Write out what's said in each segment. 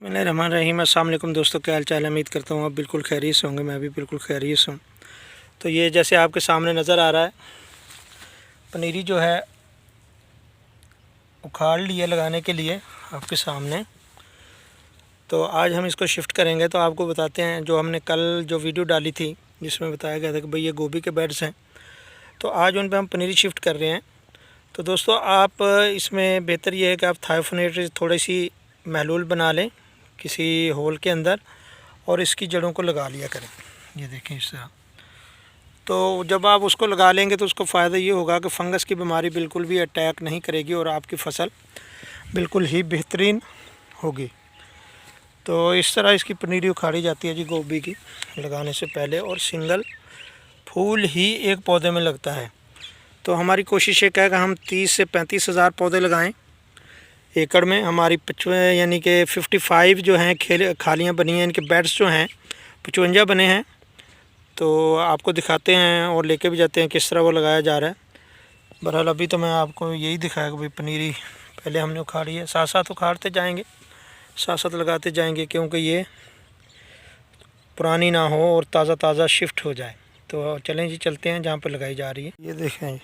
बिस्मिल्लाहिर्रहमानिर्रहीम। अस्सलाम वालेकुम दोस्तों, क्या हाल चाल है। उम्मीद करता हूँ आप बिल्कुल खैरियत से होंगे। मैं भी बिल्कुल खैरियत से हूँ। तो ये जैसे आपके सामने नज़र आ रहा है, पनीरी जो है उखाड़ ली है लगाने के लिए आपके सामने। तो आज हम इसको शिफ्ट करेंगे। तो आपको बताते हैं, जो हमने कल जो वीडियो डाली थी जिसमें बताया गया था कि भाई ये गोभी के बेड्स हैं, तो आज उन पर हम पनीरी शिफ्ट कर रहे हैं। तो दोस्तों आप इसमें बेहतर ये है कि आप थायोफोनेट थोड़ी सी महलूल बना लें किसी होल के अंदर और इसकी जड़ों को लगा लिया करें। ये देखें इस तरह। तो जब आप उसको लगा लेंगे तो उसको फ़ायदा ये होगा कि फ़ंगस की बीमारी बिल्कुल भी अटैक नहीं करेगी और आपकी फ़सल बिल्कुल ही बेहतरीन होगी। तो इस तरह इसकी पनीरी उखाड़ी जाती है जी गोभी की लगाने से पहले, और सिंगल फूल ही एक पौधे में लगता है। तो हमारी कोशिश ये है कि हम 30 से 35 हज़ार पौधे लगाएं एकड़ में। हमारी 55 यानी कि 55 जो हैं खालियाँ बनी हैं, इनके बेड्स जो हैं 55 बने हैं। तो आपको दिखाते हैं और लेके भी जाते हैं किस तरह वो लगाया जा रहा है। बहरहाल अभी तो मैं आपको यही दिखाया कि भाई पनीरी पहले हमने उखाड़ी है, साथ साथ उखाड़ते जाएंगे, साथ साथ लगाते जाएंगे, क्योंकि ये पुरानी ना हो और ताज़ा ताज़ा शिफ्ट हो जाए। तो चलें जी, चलते हैं जहाँ पर लगाई जा रही है। ये देखें,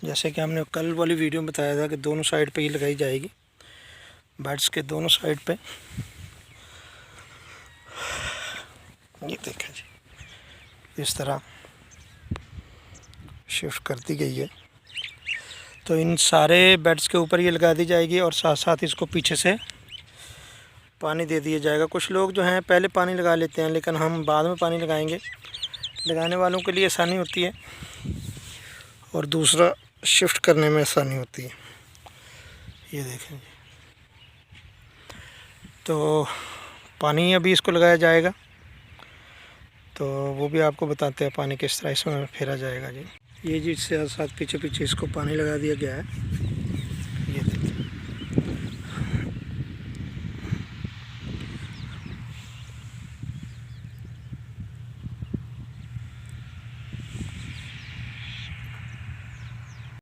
जैसे कि हमने कल वाली वीडियो में बताया था कि दोनों साइड पे ही लगाई जाएगी, बेड्स के दोनों साइड पे। ये देखें जी, इस तरह शिफ्ट कर दी गई है। तो इन सारे बेड्स के ऊपर ये लगा दी जाएगी और साथ साथ इसको पीछे से पानी दे दिया जाएगा। कुछ लोग जो हैं पहले पानी लगा लेते हैं, लेकिन हम बाद में पानी लगाएंगे। लगाने वालों के लिए आसानी होती है और दूसरा शिफ्ट करने में आसानी होती है। ये देखें जी, तो पानी अभी इसको लगाया जाएगा, तो वो भी आपको बताते हैं पानी किस तरह इसमें फेरा जाएगा जी। ये जी साथ साथ पीछे पीछे इसको पानी लगा दिया गया है।